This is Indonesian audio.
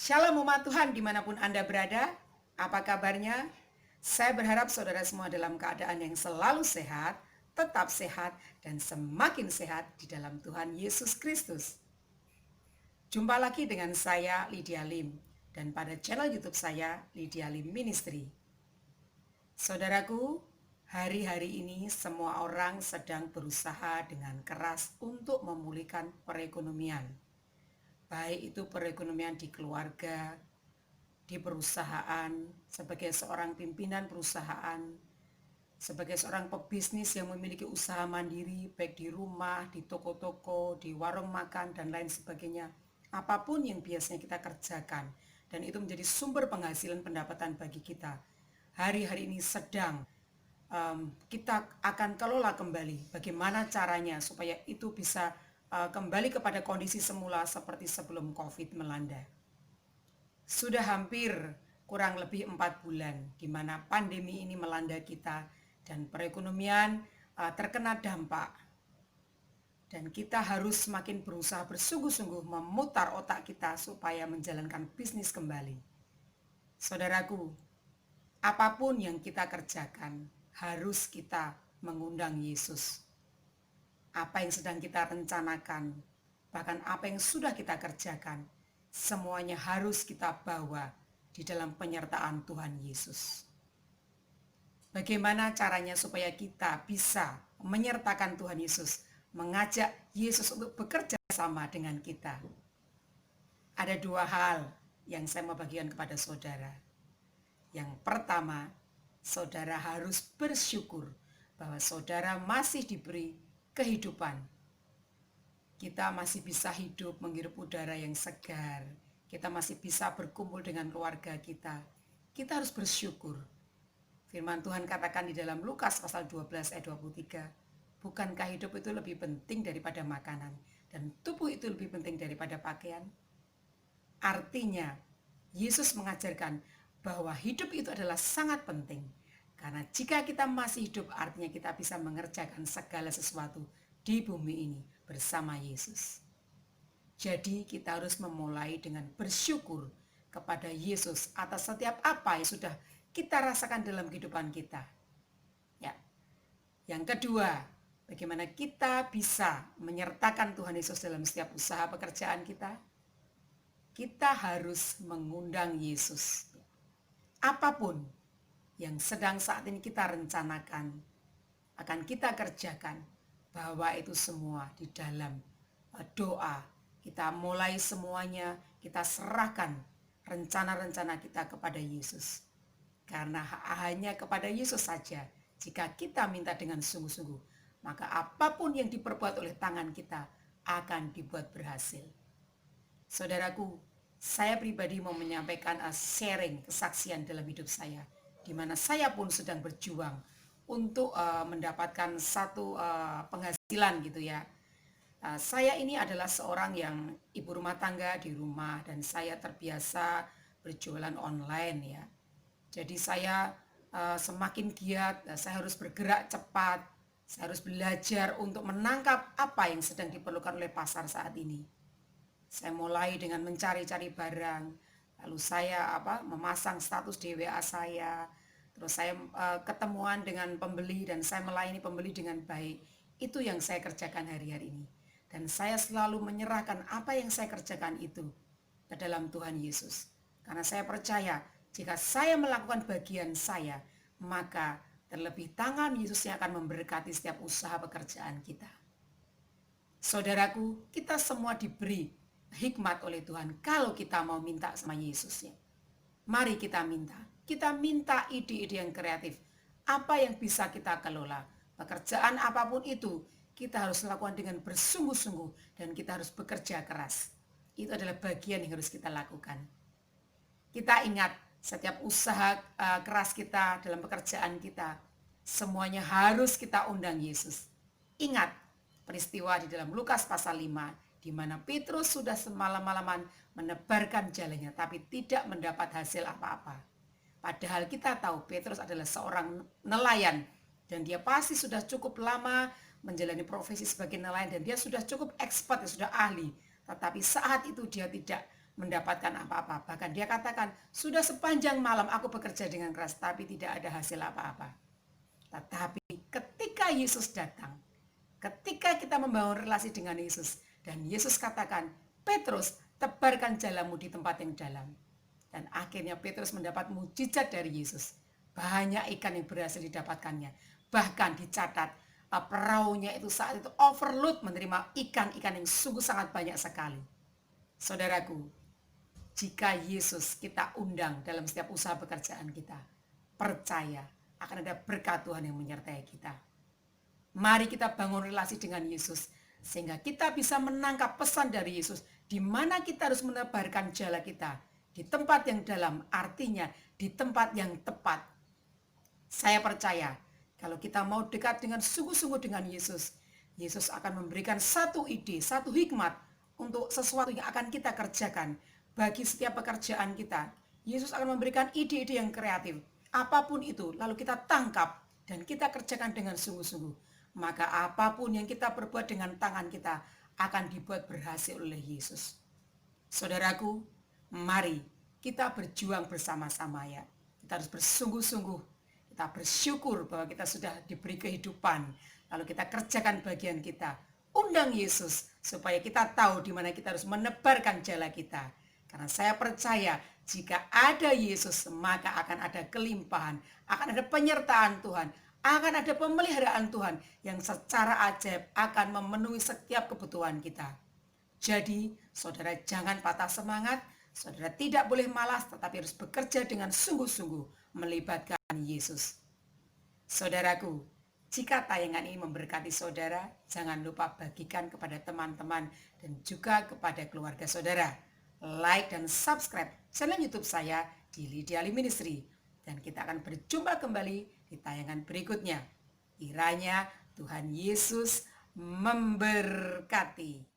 Shalom umat Tuhan dimanapun Anda berada, apa kabarnya? Saya berharap saudara semua dalam keadaan yang selalu sehat, tetap sehat, dan semakin sehat di dalam Tuhan Yesus Kristus. Jumpa lagi dengan saya Lydia Lim, dan pada channel YouTube saya Lydia Lim Ministry. Saudaraku, hari-hari ini semua orang sedang berusaha dengan keras untuk memulihkan perekonomian. Baik itu perekonomian di keluarga, di perusahaan, sebagai seorang pimpinan perusahaan, sebagai seorang pebisnis yang memiliki usaha mandiri, baik di rumah, di toko-toko, di warung makan, dan lain sebagainya. Apapun yang biasanya kita kerjakan, dan itu menjadi sumber penghasilan pendapatan bagi kita. Hari-hari ini sedang kita akan kelola kembali bagaimana caranya supaya itu bisa kembali kepada kondisi semula seperti sebelum COVID melanda. Sudah hampir kurang lebih 4 bulan di mana pandemi ini melanda kita dan perekonomian terkena dampak. Dan kita harus semakin berusaha bersungguh-sungguh memutar otak kita supaya menjalankan bisnis kembali. Saudaraku, apapun yang kita kerjakan harus kita mengundang Yesus. Apa yang sedang kita rencanakan, bahkan apa yang sudah kita kerjakan, semuanya harus kita bawa di dalam penyertaan Tuhan Yesus. Bagaimana caranya supaya kita bisa menyertakan Tuhan Yesus, mengajak Yesus untuk bekerja sama dengan kita? Ada dua hal yang saya mau bagikan kepada saudara. Yang pertama, saudara harus bersyukur bahwa saudara masih diberi kehidupan. Kita masih bisa hidup menghirup udara yang segar. Kita masih bisa berkumpul dengan keluarga kita. Kita harus bersyukur. Firman Tuhan katakan di dalam Lukas pasal 12 ayat 23, bukankah hidup itu lebih penting daripada makanan, dan tubuh itu lebih penting daripada pakaian? Artinya, Yesus mengajarkan bahwa hidup itu adalah sangat penting. Karena jika kita masih hidup, artinya kita bisa mengerjakan segala sesuatu di bumi ini bersama Yesus. Jadi kita harus memulai dengan bersyukur kepada Yesus atas setiap apa yang sudah kita rasakan dalam kehidupan kita. Ya. Yang kedua, bagaimana kita bisa menyertakan Tuhan Yesus dalam setiap usaha pekerjaan kita? Kita harus mengundang Yesus. Apapun yang sedang saat ini kita rencanakan, akan kita kerjakan, bahwa itu semua di dalam doa. Kita mulai semuanya, kita serahkan rencana-rencana kita kepada Yesus. Karena hanya kepada Yesus saja, jika kita minta dengan sungguh-sungguh, maka apapun yang diperbuat oleh tangan kita akan dibuat berhasil. Saudaraku, saya pribadi mau menyampaikan sharing kesaksian dalam hidup saya, di mana saya pun sedang berjuang untuk mendapatkan satu penghasilan gitu ya. Saya ini adalah seorang yang ibu rumah tangga di rumah, dan saya terbiasa berjualan online ya. Jadi saya semakin giat, saya harus bergerak cepat, saya harus belajar untuk menangkap apa yang sedang diperlukan oleh pasar saat ini. Saya mulai dengan mencari-cari barang, lalu saya memasang status di WA saya, terus saya ketemuan dengan pembeli dan saya melayani pembeli dengan baik. Itu yang saya kerjakan hari-hari ini. Dan saya selalu menyerahkan apa yang saya kerjakan itu ke dalam Tuhan Yesus. Karena saya percaya jika saya melakukan bagian saya, maka terlebih tangan Yesus yang akan memberkati setiap usaha pekerjaan kita. Saudaraku, kita semua diberi hikmat oleh Tuhan kalau kita mau minta sama Yesusnya. Mari kita minta. Kita minta ide-ide yang kreatif. Apa yang bisa kita kelola? Pekerjaan apapun itu, kita harus lakukan dengan bersungguh-sungguh dan kita harus bekerja keras. Itu adalah bagian yang harus kita lakukan. Kita ingat, setiap usaha keras kita dalam pekerjaan kita, semuanya harus kita undang Yesus. Ingat peristiwa di dalam Lukas pasal 5, di mana Petrus sudah semalam-malaman menebarkan jalannya, tapi tidak mendapat hasil apa-apa. Padahal kita tahu Petrus adalah seorang nelayan, dan dia pasti sudah cukup lama menjalani profesi sebagai nelayan, dan dia sudah cukup expert, sudah ahli. Tetapi saat itu dia tidak mendapatkan apa-apa. Bahkan dia katakan, sudah sepanjang malam aku bekerja dengan keras, tapi tidak ada hasil apa-apa. Tetapi ketika Yesus datang, ketika kita membangun relasi dengan Yesus, dan Yesus katakan, Petrus, tebarkan jalamu di tempat yang dalam. Dan akhirnya Petrus mendapat mujizat dari Yesus. Banyak ikan yang berhasil didapatkannya. Bahkan dicatat perahunya itu saat itu overload menerima ikan-ikan yang sungguh sangat banyak sekali. Saudaraku, jika Yesus kita undang dalam setiap usaha pekerjaan kita, percaya akan ada berkat Tuhan yang menyertai kita. Mari kita bangun relasi dengan Yesus, sehingga kita bisa menangkap pesan dari Yesus, di mana kita harus menebarkan jala kita, di tempat yang dalam, artinya di tempat yang tepat. Saya percaya, kalau kita mau dekat dengan sungguh-sungguh dengan Yesus, Yesus akan memberikan satu ide, satu hikmat untuk sesuatu yang akan kita kerjakan. Bagi setiap pekerjaan kita, Yesus akan memberikan ide-ide yang kreatif. Apapun itu, lalu kita tangkap dan kita kerjakan dengan sungguh-sungguh. Maka apapun yang kita perbuat dengan tangan kita akan dibuat berhasil oleh Yesus. Saudaraku, mari kita berjuang bersama-sama ya. Kita harus bersungguh-sungguh. Kita bersyukur bahwa kita sudah diberi kehidupan. Lalu kita kerjakan bagian kita. Undang Yesus supaya kita tahu di mana kita harus menebarkan jala kita. Karena saya percaya jika ada Yesus maka akan ada kelimpahan. Akan ada penyertaan Tuhan. Akan ada pemeliharaan Tuhan yang secara ajaib akan memenuhi setiap kebutuhan kita. Jadi saudara jangan patah semangat. Saudara tidak boleh malas, tetapi harus bekerja dengan sungguh-sungguh melibatkan Yesus. Saudaraku, jika tayangan ini memberkati saudara, jangan lupa bagikan kepada teman-teman dan juga kepada keluarga saudara. Like dan subscribe channel YouTube saya di Lydia Lee Ministry. Dan kita akan berjumpa kembali di tayangan berikutnya. Kiranya Tuhan Yesus memberkati.